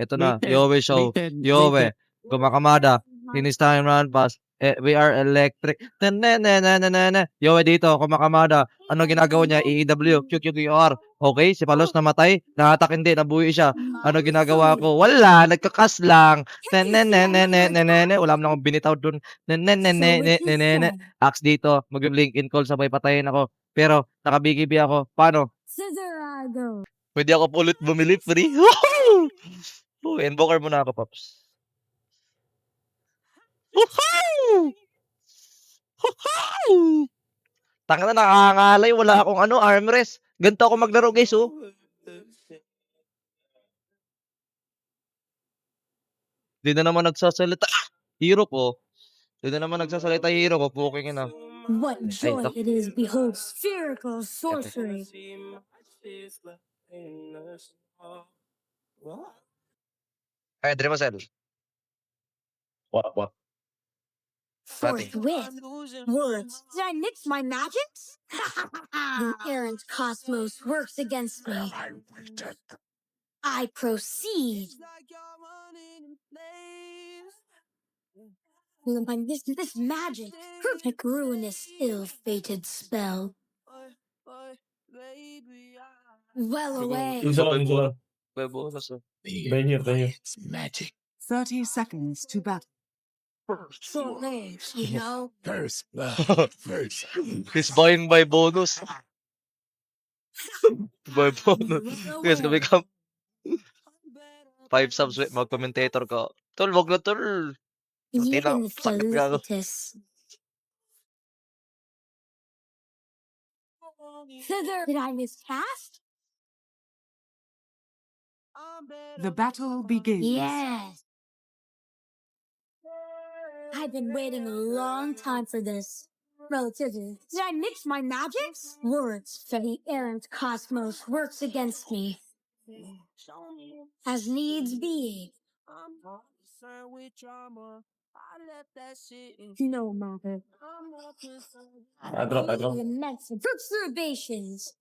Ito na, Yowe show. Yowe, Gumakamada, Finish time run pass. We are electric. Yowe dito, Kumakamada. Ano ginagawa niya? EEW, QQQR. Okay, si Palos namatay. Nahatak hindi, nabuhi siya. Ano ginagawa ko? Wala, nagkakas lang. Wala mo lang akong binitaw dun. Axe dito, mag-link in call, sabay patayin ako. Pero, nakabigibi ako. Paano? Pwede ako po ulit bumili, free. Woohoo! Invoker muna ako, Pops. Woohoo! Woohoo! Tanga na, nakakangalay. Wala akong armrest. Ganito ako maglaro, guys, oh. Di na naman nagsasalita. Hero ko. Di na naman nagsasalita hero ko. Puking na. What joy it is behold spherical sorcery. Ay, Dremasel. What? Forthwith. Words. Did I mix my magics? The errant cosmos works against me. I proceed. This magic, perfect, ruinous, ill-fated spell. Well away. Isa lang. May bonus, oh. Right here. Magic. 30 seconds to battle. For lives, you know. First blood. First. He's buying by bonus. By bonus. Guys, kami kam. 5 subs, mag-commentator ka. Tol, wag na, tol. Even sakit ka ako. felicitous. Thither did I miscast? The battle begins. Yes. I've been waiting a long time for this. Relativity. Did I mix my magics? Words for the errant cosmos works against me. As needs be. No matter. I drop. Immense perturbations.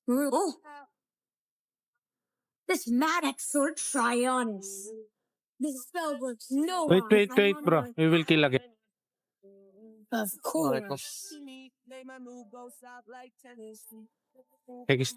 Oh. This Maddox sword Trionis. This spell works no Wait, one. bro. We will kill again. Of course.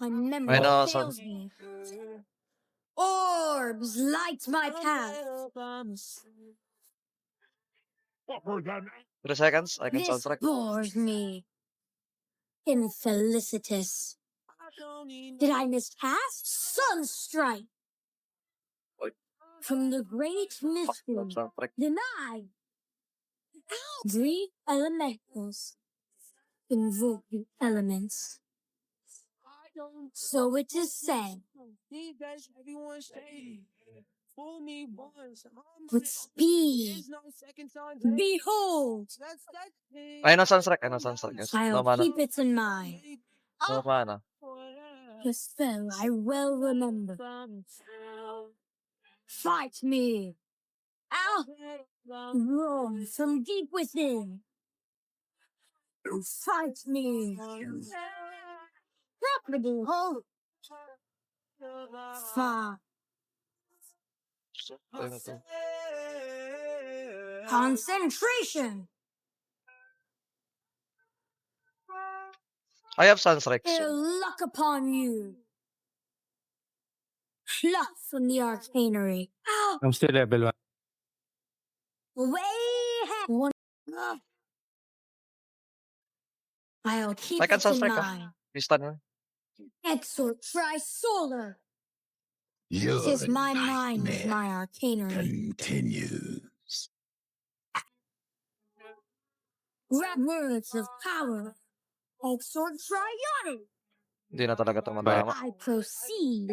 My memory Ay, no, fails me. Orbs light my path. 3 seconds, I can This soundtrack. bores me. Infelicitous. Did I miscast? Sunstrike. From the great mystery. Soundtrack. Denied. Three elementals. Invoke the elements. So it is said. With speed. Behold. Ay, no, soundtrack. Yes. No I'll mana. keep it in mind. No mana. The spell I well remember. Fight me. Ow! Roar from deep within. Fight me. Preferable hope. Far. Concentration. I have soundtrack. Ill luck upon you. Fluff from the arcanery. Ow! I'm still level 1. Way ahead. One. I'll keep I can it in soundtrack, mind. Pistan mo. Exort Trisolar. Your Tis my mind with nightmare my arcanery. continues. Grab words of power. Exort Trionic. Hindi na talaga ito madama. I proceed.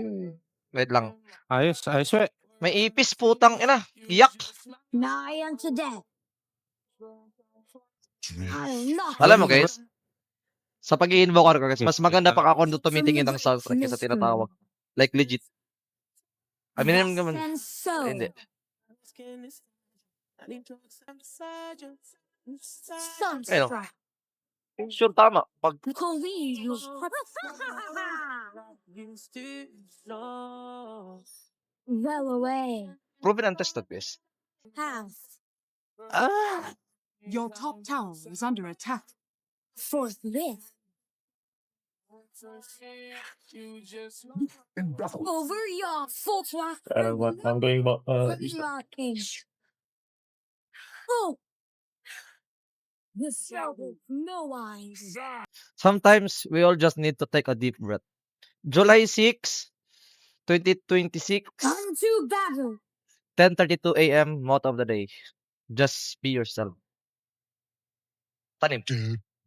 Wait lang. Ayos, we. May ipis, putang ina. Iyak. Nigh unto death. I'll not. Alam mo, guys, sa pag-i-invoker ko, guys, mas maganda pa ako nung tumitingin ng soundtrack kaysa tinatawag. Like, legit. I mean, naman. And so. Hindi. Sunstrike. Sure, tama. Pag Colleen. well away. Proven and tested, guys. Half. Your top tower is under attack. Forthwith. Over your fortress. What? I'm going back. King. Oh! The shovel, no eyes. Sometimes we all just need to take a deep breath. July 6, 2026, Come to battle. 10:32 a.m. motto of the day. Just be yourself. Tanim.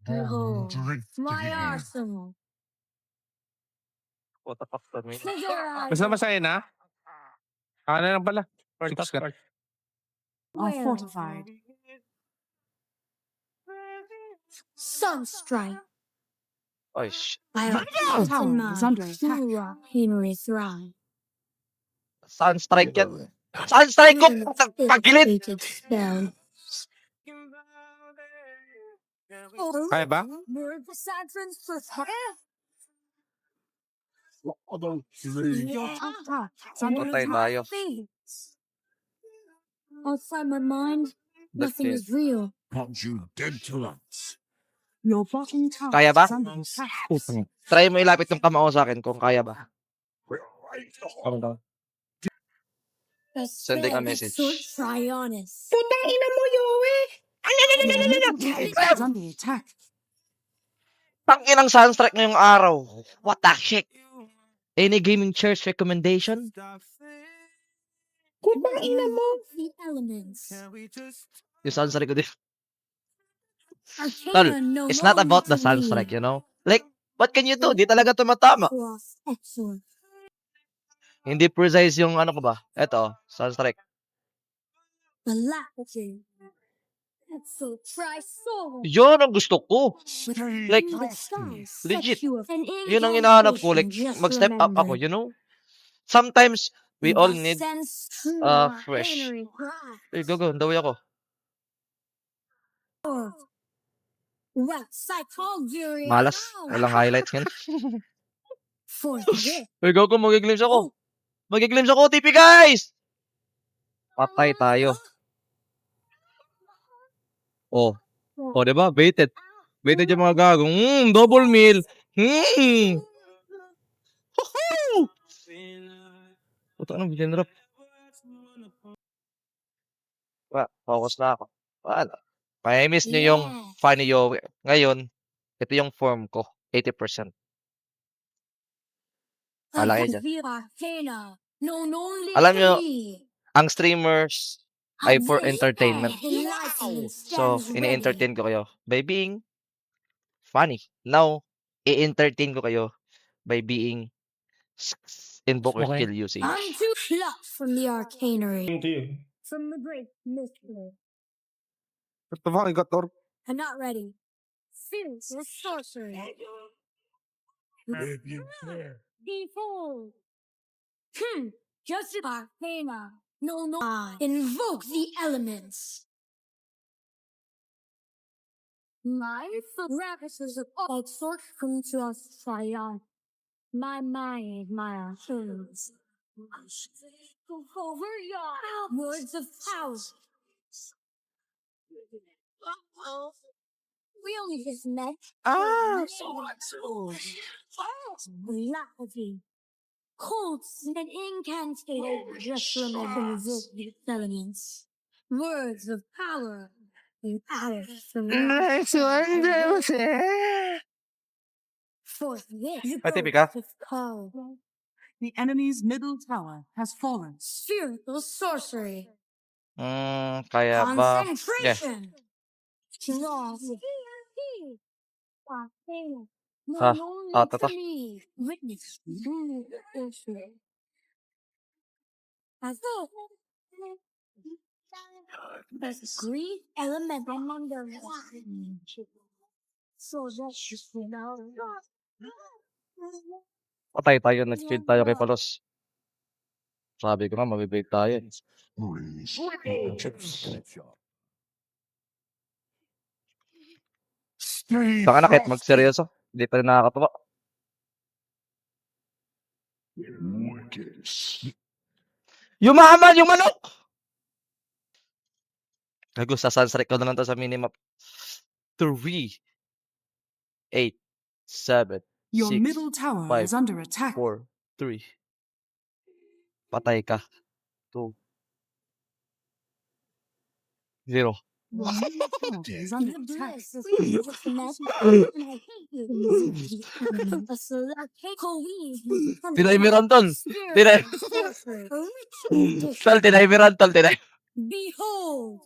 Behold, my arsenal. What the fuck, Tanim? Basta masaya na? Ano lang pala? Start, Six ka. start. Are Well. fortified. Sunstrike. Ay, shit. I'll Tower in is my under attack. true Henry Thrive. Sunstrike yan. Sunstrike ko! Pagilid! Fated spell. Kaya ba? Word for Saturn's first Your top tower is under Patay attack. tayo. Outside my mind, nothing That's is real. Your bottom tower Kaya ba? is under attack. Try mo ilapit yung kamao sa akin kung kaya ba. Ano daw? The Send a spell message. exort Trionis. Your middle tower is under attack. Tangin ng Sunstrike ngayong araw. What the heck? Any gaming chairs recommendation? The elements. Yung Sunstrike ko din. Arcana Tol, no it's not longer about the to me. Sunstrike, you know? Like, what can you do? Di talaga tumatama. Cross excellent. Hindi precise yung ano ko ba? Eto, Sunstrike. The Lapidary. Excellent. Try soul. Yun ang gusto ko. Like, The stars set legit. you up. An Yun ang hinahanap ko. Like, incantation just mag-step up ako, remembered. you know? Sometimes, we all The need... sense true fresh. Henry Thrive. Go, dawi ako. Well, psychology. Malas. Walang highlights yan. Forthwith. Go, magiglims ako. Magiglims ako, TP guys! Patay tayo. Oh. Oh, diba? Baited. Baited yung mga gagong. Double meal. Ito, anong generap? Focus na ako. Paano? May-miss nyo yung Yeah. funny Yowie. Ngayon, ito yung form ko. 80%. Wala kayo dyan. Arcana. Known only Alam to nyo, me. ang streamers ay for entertainment. Enlightenment So, stands ini-entertain ko kayo by being funny. Now, i-entertain ko kayo by being invoker Okay. skill usage. I'm too plucked from the arcanery. Into you. From the great mystery. What the fuck? I got torque. I'm not ready. Fierce with sorcery. Behold. Just arcana. No. Invoke the elements. Life ravishes of all sorts come to us triumph. My mind, my souls. Over your words of power. We only just met. Lapidary. Colts and incantations just remember the elements. Words of power. And power from forthwith. You Ay, go tipi ka? with call. The enemy's middle tower has fallen. Spherical sorcery. Kaya ba? Yeah. Concentration. Draw. Ha, No, tata. Witness. Greed element among the so that's now. Patay tayo. Nag-feed tayo kay Palos. Sabi ko nga, mabibig tayo. Saka na kahit magseryoso. Hindi pa rin nakakatawa. Yumaman yung manok! Gago, sa sunstrike ko na lang to sa minimap. 3, 8, 7, Your 6, middle tower 5, is under attack. 4, 3. Patay ka. 2, 0. Your middle tower is under attack. Tinaymiran tol. Tinay... Tol, tinaymiran tol. Behold,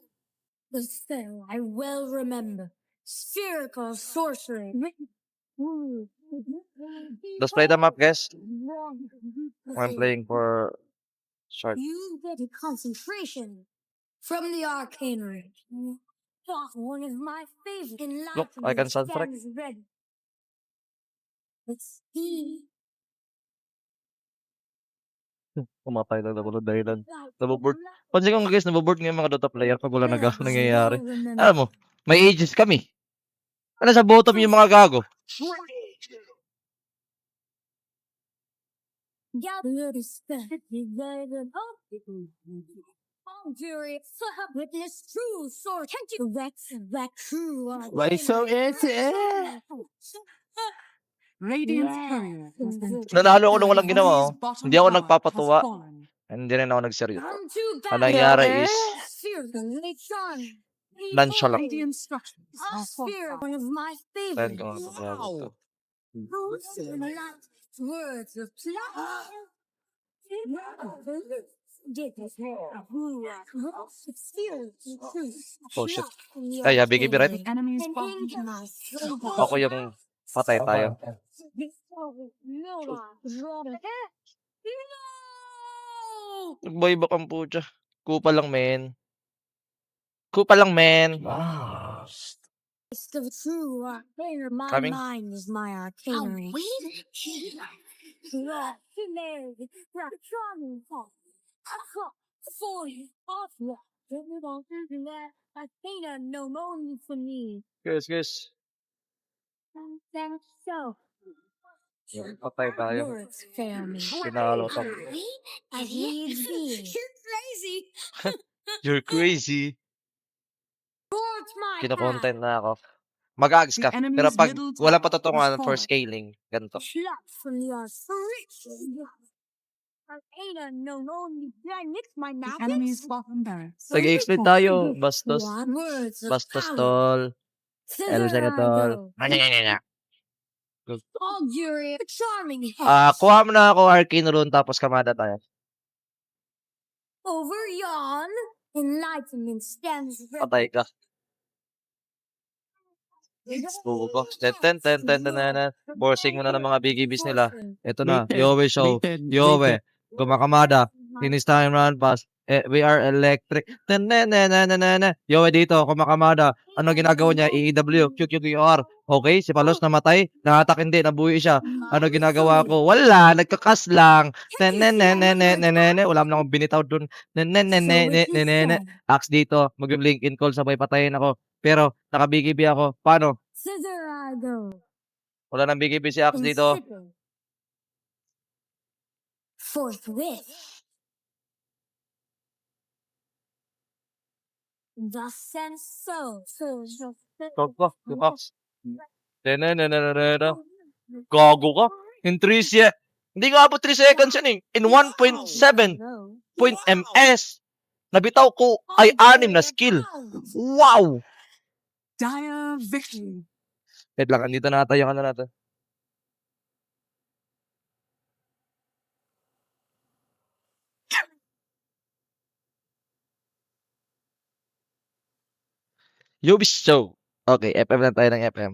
the spell I well remember. Spherical sorcery. Let's play the map, guys. I'm playing for short. You get a concentration from the arcane ring. One of my favorite. Look, I can sunstrike. Ready. Let's see. Pumatay lang ako ng dahilan. Naboboard. Pansin ko nga guys, naboboard nga yung mga Dota player pag wala nangyayari. Alam mo, may ages kami. Ano sa bottom yung mga gago? Gather the spell. Furious, witness true sword. Can't you that true? Why so easy? Radiant's courier has been Nanalo ako nung walang ginawa. Oh. Enemy's bottom Hindi ako tower nagpapatuwa. has fallen. Hindi rin ako nagseryoso. Come to Ang battle. nangyari is, nonchalant. Radiant structures A are sphere, fortified. one of my Ayan favorites. ko nga ito. Gago to. Words of plot. Oh shit. Ay, BKB right? The enemy's bottom tower. Ako yung patay tayo. Nagboy ba kang pucha? Kupa lang, men. Kupa lang, men. The true arcane, my Coming. mind is my arcanery. Arcana no only for me. Guys, guys. Thanks so. Patay tayo. Words fail me. Pinalo to. As needs be. You're crazy. You're crazy. Towards my Kino-content na ako. Mag-ags ka. The enemy's Pero pag middle wala tower patutungan is for fallen. scaling, ganito. Plot from your friction. Arcana no only mix my The magic. enemy's bottom barracks. Nag-explain tayo. Bastos. Words of Bastos, power. tol. El Thither I Senator. go. All jury, a charming head. Kuha mo na ako Arcane Rune tapos kamada tayo. Over yon, enlightenment stands ready. Patay ka. Bugo ko. Ten. Borsing mo na ng mga BGBs nila. Ito na. Yowe show. Yowe. Kumakamada. Finish time run pass. We are electric. Yowe dito. Kumakamada. Ano ginagawa niya? EEW. QQQR. Okay. Si Palos namatay. Nahatak hindi. Nabuhi siya. Ano ginagawa ko? Wala. Nagkakas lang. Wala mo na akong binitaw dun. Axe dito. Mag-link in call. Sabay patayin ako. Pero naka-BGB ako. Paano? Thither I go. Wala nang BGB si Axe dito. Consider. Forthwith. The sense so. Gago ka. Gago ka. In 3 Hindi nga abot 3 seconds yun eh. In 1.7 point ms. Nabitaw ko ay 6 na skill. Wow! Dire victory. Wait lang, andito na tayo yung ano natin. Yubis show. Okay, FM lang tayo ng FM.